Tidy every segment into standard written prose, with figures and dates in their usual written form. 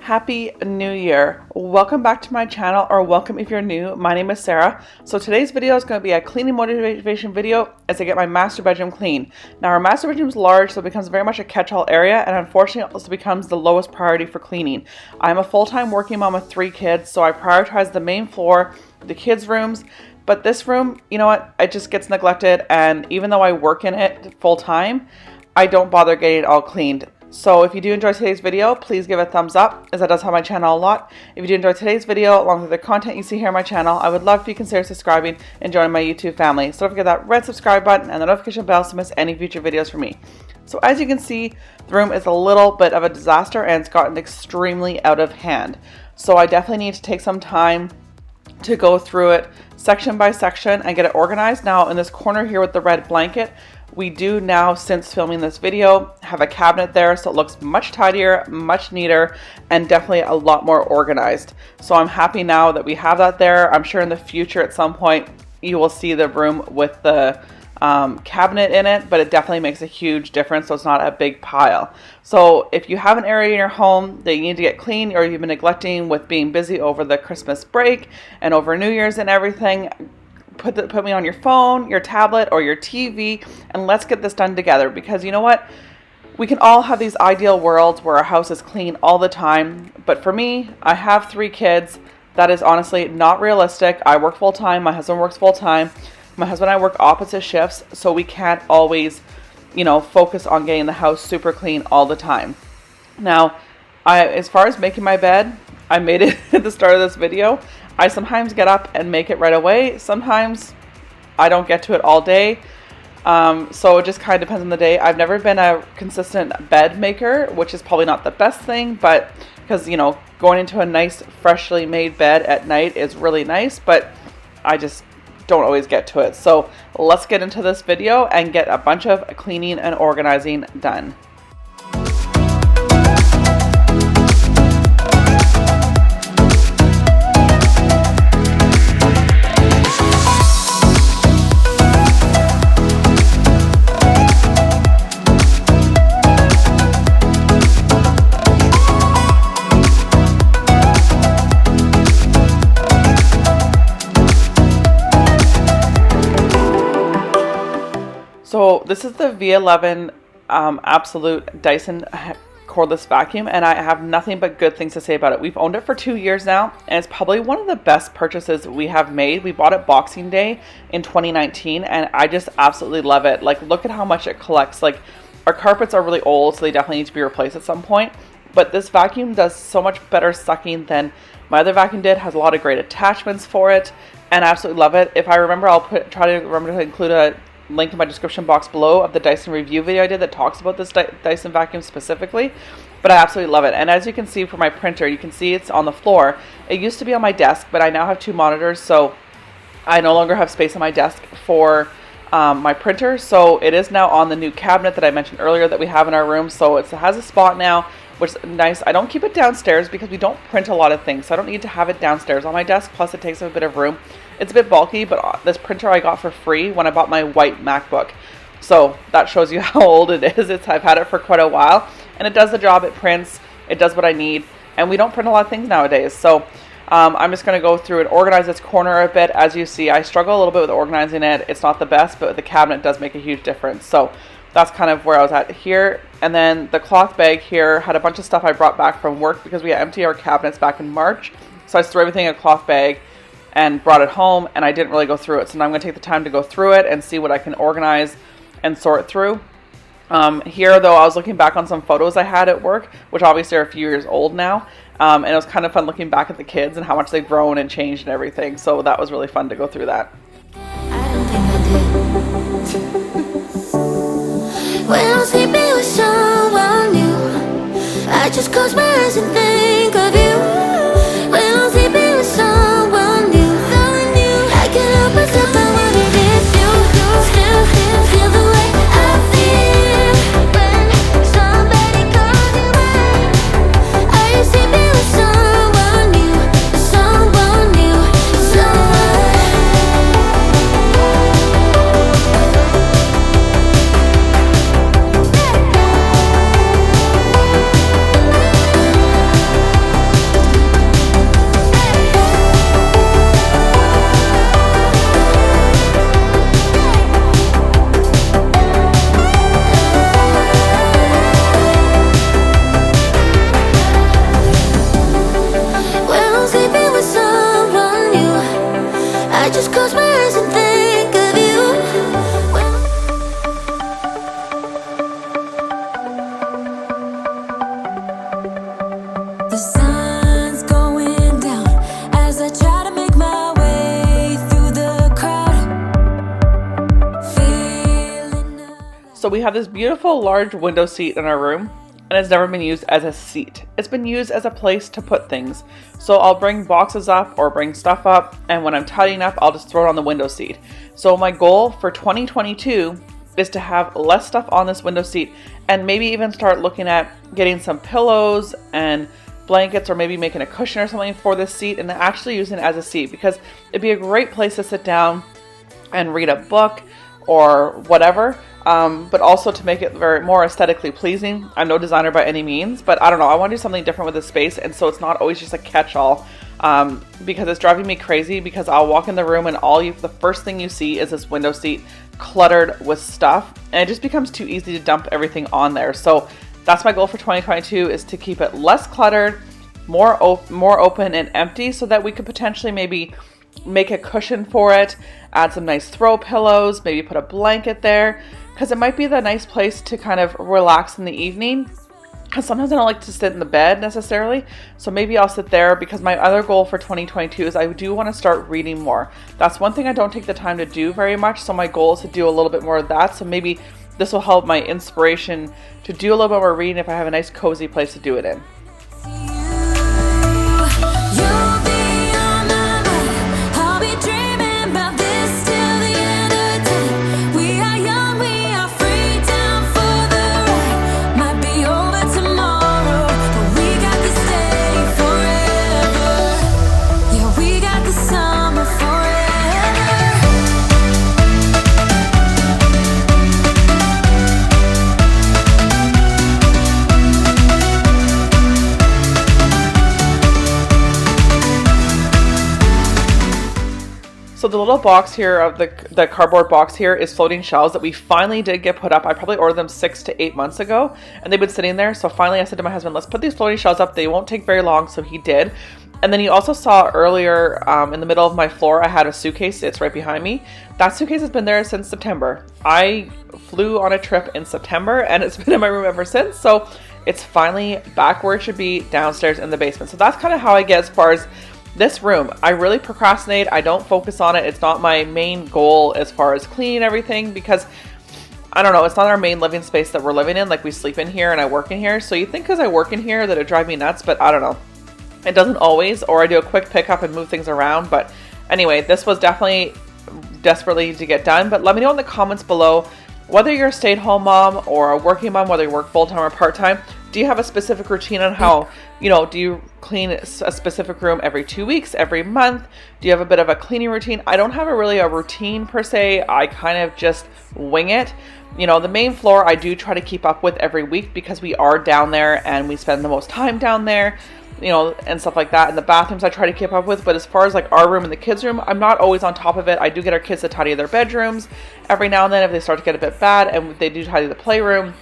Happy New Year. Welcome back to my channel, or welcome if you're new. My name is Sarah. So today's video is going to be a cleaning motivation video as I get my master bedroom clean. Now our master bedroom is large, so it becomes very much a catch-all area, and unfortunately it also becomes the lowest priority for cleaning. I'm a full-time working mom with 3 kids, so I prioritize the main floor, the kids' rooms, but this room, you know what, it just gets neglected, and even though I work in it full-time, I don't bother getting it all cleaned. So if you do enjoy today's video, please give it a thumbs up, as that does help my channel a lot. If you do enjoy today's video, along with the content you see here on my channel, I would love if you consider subscribing and joining my YouTube family. So don't forget that red subscribe button and the notification bell to miss any future videos from me. So as you can see, the room is a little bit of a disaster and it's gotten extremely out of hand. So I definitely need to take some time to go through it section by section and get it organized. Now in this corner here with the red blanket, we do now, since filming this video, have a cabinet there, so it looks much tidier, much neater, and definitely a lot more organized. So I'm happy now that we have that there. I'm sure in the future at some point you will see the room with the cabinet in it, but it definitely makes a huge difference, so it's not a big pile. So if you have an area in your home that you need to get clean, or you've been neglecting with being busy over the Christmas break and over New Year's and everything, put me on your phone, your tablet, or your TV, and let's get this done together. Because you know what? We can all have these ideal worlds where our house is clean all the time. But for me, I have 3 kids. That is honestly not realistic. I work full time. My husband works full time. My husband and I work opposite shifts, so we can't always, focus on getting the house super clean all the time. Now, as far as making my bed, I made it at the start of this video. I sometimes get up and make it right away. Sometimes I don't get to it all day. So it just kind of depends on the day. I've never been a consistent bed maker, which is probably not the best thing, but because, going into a nice, freshly made bed at night is really nice, but I just don't always get to it. So let's get into this video and get a bunch of cleaning and organizing done. So this is the V11 Absolute Dyson cordless vacuum, and I have nothing but good things to say about it. We've owned it for 2 years now, and it's probably one of the best purchases we have made. We bought it Boxing Day in 2019, and I just absolutely love it. Like, look at how much it collects. Like, our carpets are really old, so they definitely need to be replaced at some point. But this vacuum does so much better sucking than my other vacuum did. Has a lot of great attachments for it, and I absolutely love it. If I remember, I'll try to remember to include a link in my description box below of the Dyson review video I did that talks about this Dyson vacuum specifically, but I absolutely love it. And as you can see for my printer, you can see it's on the floor. It used to be on my desk, but I now have 2 monitors, so I no longer have space on my desk for my printer. So it is now on the new cabinet that I mentioned earlier that we have in our room. So it has a spot now, which is nice. I don't keep it downstairs because we don't print a lot of things, so I don't need to have it downstairs on my desk. Plus it takes up a bit of room. It's a bit bulky, but this printer I got for free when I bought my white MacBook. So that shows you how old it is. I've had it for quite a while, and it does the job. It prints, it does what I need, and we don't print a lot of things nowadays. So I'm just going to go through and organize this corner a bit. As you see, I struggle a little bit with organizing it. It's not the best, but the cabinet does make a huge difference. So that's kind of where I was at here. And then the cloth bag here had a bunch of stuff I brought back from work because we had emptied our cabinets back in March. So I just threw everything in a cloth bag and brought it home, and I didn't really go through it. So now I'm going to take the time to go through it and see what I can organize and sort through. Here, though, I was looking back on some photos I had at work, which obviously are a few years old now. And it was kind of fun looking back at the kids and how much they've grown and changed and everything. So that was really fun to go through that. I don't think I did. When I'm sleeping with someone new, I just close my eyes and think of you. When I'm sleeping with someone new, I can't help myself, I wanna miss you. Still feel the way I feel when somebody calls you in. Are you sleeping with someone new? Someone new, someone. we have this beautiful large window seat in our room, and it's never been used as a seat. It's been used as a place to put things. So I'll bring boxes up or bring stuff up, and when I'm tidying up, I'll just throw it on the window seat. So my goal for 2022 is to have less stuff on this window seat, and maybe even start looking at getting some pillows and blankets, or maybe making a cushion or something for this seat and actually using it as a seat, because it'd be a great place to sit down and read a book or whatever, but also to make it very more aesthetically pleasing. I'm no designer by any means, but I don't know, I want to do something different with this space, and so it's not always just a catch-all, because it's driving me crazy, because I'll walk in the room and the first thing you see is this window seat cluttered with stuff, and it just becomes too easy to dump everything on there. So that's my goal for 2022, is to keep it less cluttered, more open and empty, so that we could potentially maybe make a cushion for it, add some nice throw pillows, maybe put a blanket there, because it might be the nice place to kind of relax in the evening, because sometimes I don't like to sit in the bed necessarily. So maybe I'll sit there, because my other goal for 2022 is I do want to start reading more. That's one thing I don't take the time to do very much, so my goal is to do a little bit more of that. So maybe this will help my inspiration to do a little bit more reading if I have a nice cozy place to do it in. So the little box here of the cardboard box here is floating shelves that we finally did get put up. I probably ordered them 6 to 8 months ago, and they've been sitting there. So finally I said to my husband, let's put these floating shelves up. They won't take very long. So he did. And then you also saw earlier in the middle of my floor, I had a suitcase. It's right behind me. That suitcase has been there since September. I flew on a trip in September, and it's been in my room ever since. So it's finally back where it should be, downstairs in the basement. So that's kind of how I get as far as this room. I really procrastinate. I don't focus on it. It's not my main goal as far as cleaning everything, because I don't know, it's not our main living space that we're living in. Like, we sleep in here and I work in here. So you think because I work in here that it drives me nuts, but I don't know. It doesn't always, or I do a quick pickup and move things around. But anyway, this was definitely desperately to get done. But let me know in the comments below, whether you're a stay-at-home mom or a working mom, whether you work full-time or part-time, do you have a specific routine on how, do you clean a specific room every 2 weeks, every month? Do you have a bit of a cleaning routine? I don't have a routine per se. I kind of just wing it. The main floor I do try to keep up with every week, because we are down there and we spend the most time down there, and stuff like that. And the bathrooms I try to keep up with. But as far as like our room and the kids' room, I'm not always on top of it. I do get our kids to tidy their bedrooms every now and then if they start to get a bit bad, and they do tidy the playroom.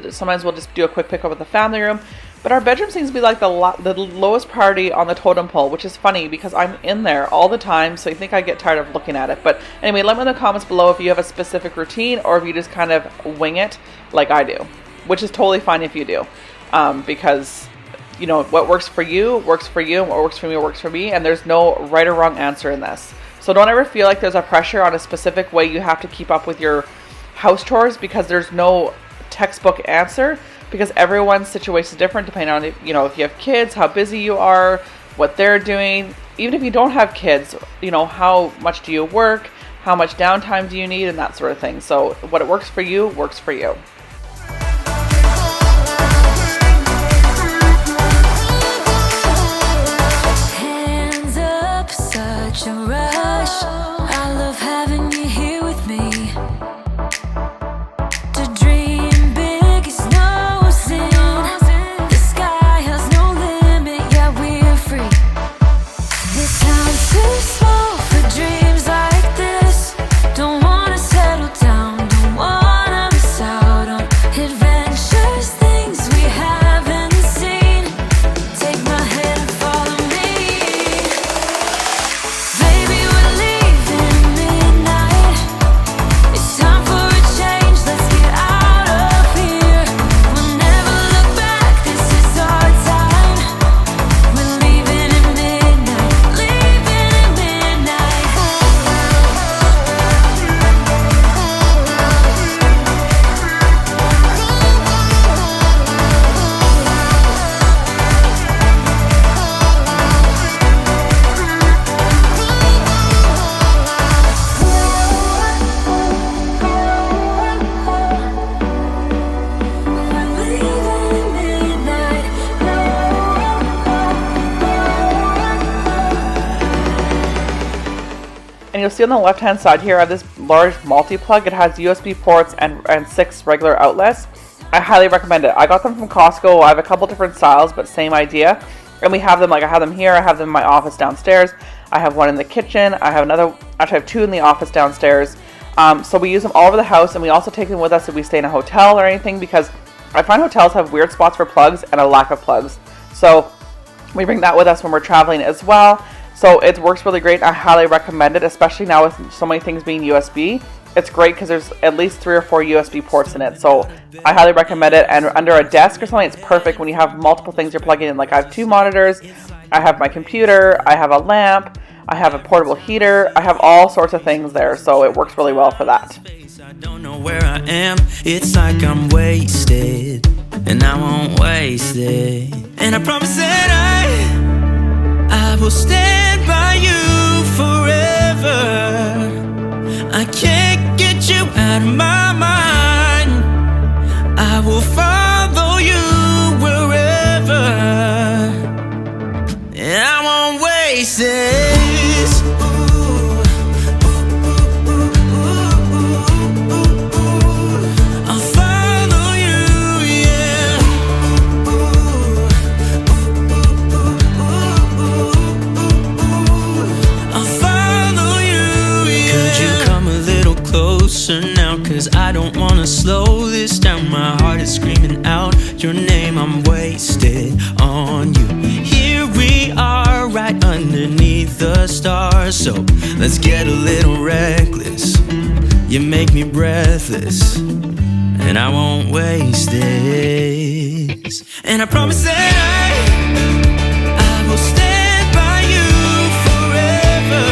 Sometimes we'll just do a quick pickup with the family room. But our bedroom seems to be like the lowest priority on the totem pole, which is funny because I'm in there all the time. So I think I get tired of looking at it. But anyway, let me know in the comments below if you have a specific routine, or if you just kind of wing it like I do, which is totally fine if you do. Because what works for you, and what works for me works for me. And there's no right or wrong answer in this. So don't ever feel like there's a pressure on a specific way you have to keep up with your house chores, because there's no textbook answer, because everyone's situation is different depending on if you have kids, how busy you are, what they're doing. Even if you don't have kids, how much do you work, how much downtime do you need, and that sort of thing. So what works for you works for you. Hands up, such a rush. I love having you here with me. Dreams like this, don't wanna settle down, don't wanna miss out on And you'll see on the left hand side here, I have this large multi-plug. It has USB ports and 6 regular outlets. I highly recommend it. I got them from Costco. I have a couple different styles, but same idea. And we have them, like I have them here, I have them in my office downstairs. I have one in the kitchen. I have another, actually I have 2 in the office downstairs. So we use them all over the house, and we also take them with us if we stay in a hotel or anything, because I find hotels have weird spots for plugs and a lack of plugs. So we bring that with us when we're traveling as well. So it works really great. I highly recommend it, especially now with so many things being USB. It's great because there's at least 3 or 4 USB ports in it. So I highly recommend it. And under a desk or something, it's perfect when you have multiple things you're plugging in. Like I have 2 monitors, I have my computer, I have a lamp, I have a portable heater, I have all sorts of things there. So it works really well for that. I don't know where I am. It's like I'm wasted, and I won't waste it. And I promise that I will stand by you forever. I can't get you out of my mind. I will follow you wherever, and I won't waste this. I'll follow you, yeah. I'll follow you, yeah. Could you come a little closer now? 'Cause I don't wanna slow this down. My heart is screaming out your name. I'm wasted on you. Here we are, right underneath the stars. So let's get a little reckless. You make me breathless, and I won't waste this. And I promise that I will stand by you forever.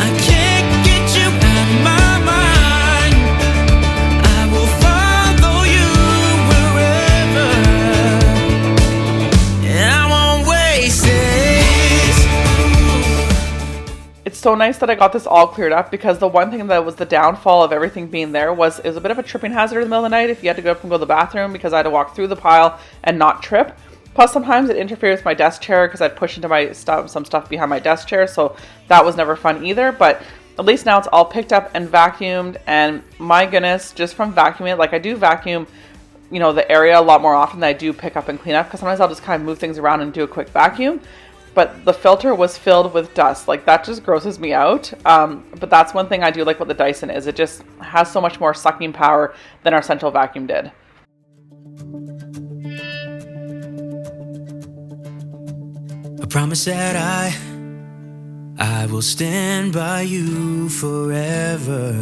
I can't get you out of my mind. I will follow you wherever, and I won't waste this. It's so nice that I got this all cleared up, because the one thing that was the downfall of everything being there was it was a bit of a tripping hazard in the middle of the night if you had to go up and go to the bathroom, because I had to walk through the pile and not trip. Plus sometimes it interferes with my desk chair because I'd push into my stuff, some stuff behind my desk chair, so that was never fun either. But at least now it's all picked up and vacuumed, and my goodness, just from vacuuming it, like I do vacuum, you know, the area a lot more often than I do pick up and clean up, because sometimes I'll just kind of move things around and do a quick vacuum. But the filter was filled with dust. Like that just grosses me out. But that's one thing I do like what the Dyson is. It just has so much more sucking power than our central vacuum did. I promise that I will stand by you forever,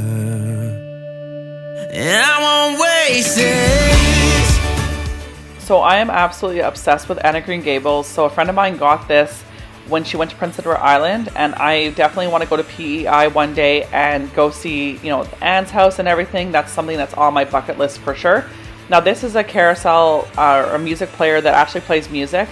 and I won't waste this. So I am absolutely obsessed with Anna Green Gables. So a friend of mine got this when she went to Prince Edward Island, and I definitely want to go to PEI one day and go see, you know, Anne's house and everything. That's something that's on my bucket list for sure. Now this is a carousel or a music player that actually plays music.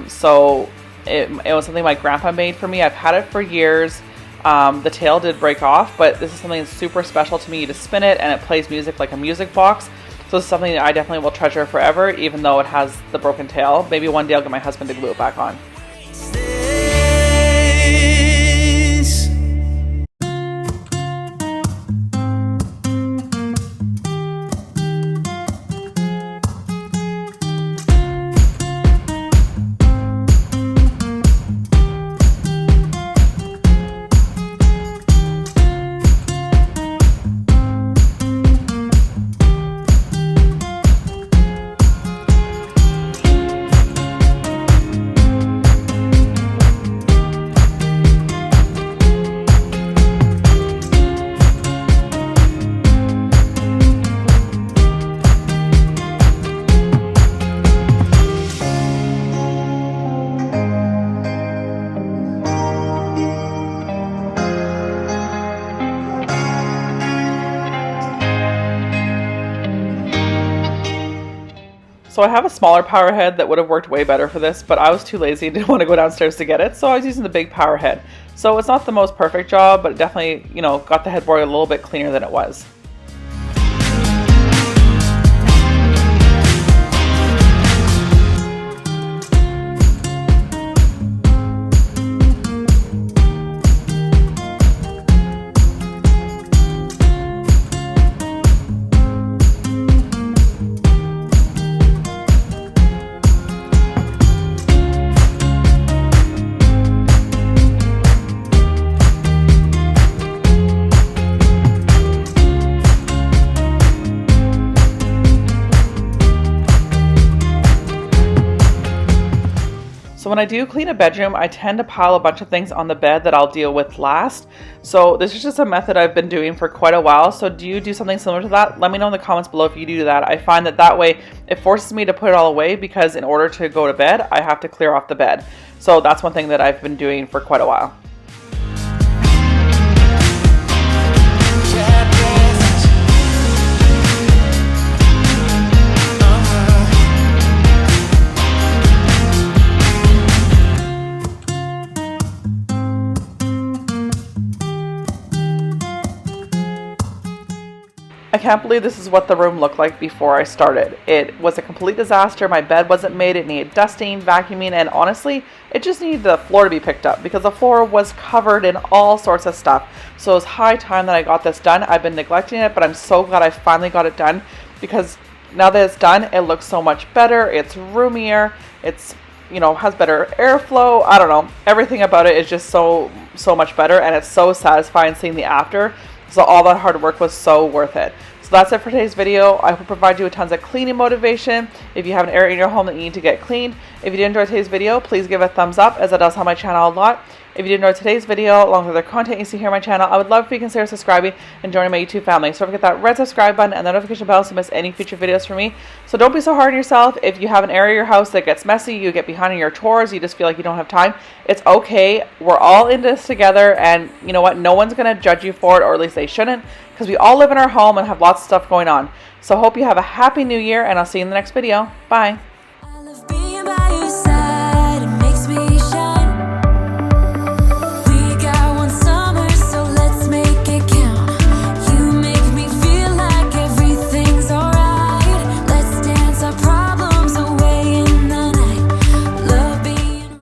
So it was something my grandpa made for me. I've had it for years. The tail did break off, but this is something that's super special to me. You just spin it and it plays music like a music box. So it's something that I definitely will treasure forever, even though it has the broken tail. Maybe one day I'll get my husband to glue it back on. So I have a smaller power head that would have worked way better for this, but I was too lazy and didn't want to go downstairs to get it, so I was using the big power head. So it's not the most perfect job, but it definitely, you know, got the headboard a little bit cleaner than it was. So when I do clean a bedroom, I tend to pile a bunch of things on the bed that I'll deal with last. So this is just a method I've been doing for quite a while. So do you do something similar to that? Let me know in the comments below if you do that. I find that way it forces me to put it all away, because in order to go to bed, I have to clear off the bed. So that's one thing that I've been doing for quite a while. I can't believe this is what the room looked like before I started. It was a complete disaster. My bed wasn't made. It needed dusting, vacuuming, and honestly, it just needed the floor to be picked up because the floor was covered in all sorts of stuff. So it was high time that I got this done. I've been neglecting it, but I'm so glad I finally got it done, because now that it's done, it looks so much better. It's roomier. It's, you know, has better airflow. I don't know. Everything about it is just so much better, and it's so satisfying seeing the after. So all that hard work was so worth it. So that's it for today's video. I will provide you with tons of cleaning motivation if you have an area in your home that you need to get cleaned. If you did enjoy today's video, please give it a thumbs up, as that does help my channel a lot. If you did enjoy today's video, along with other content you see here on my channel, I would love if you consider subscribing and joining my YouTube family. So don't forget that red subscribe button and the notification bell to miss any future videos from me. So don't be so hard on yourself. If you have an area of your house that gets messy, you get behind in your chores, you just feel like you don't have time, it's okay. We're all in this together, and you know what? No one's going to judge you for it, or at least they shouldn't, because we all live in our home and have lots of stuff going on. So I hope you have a happy new year, and I'll see you in the next video. Bye.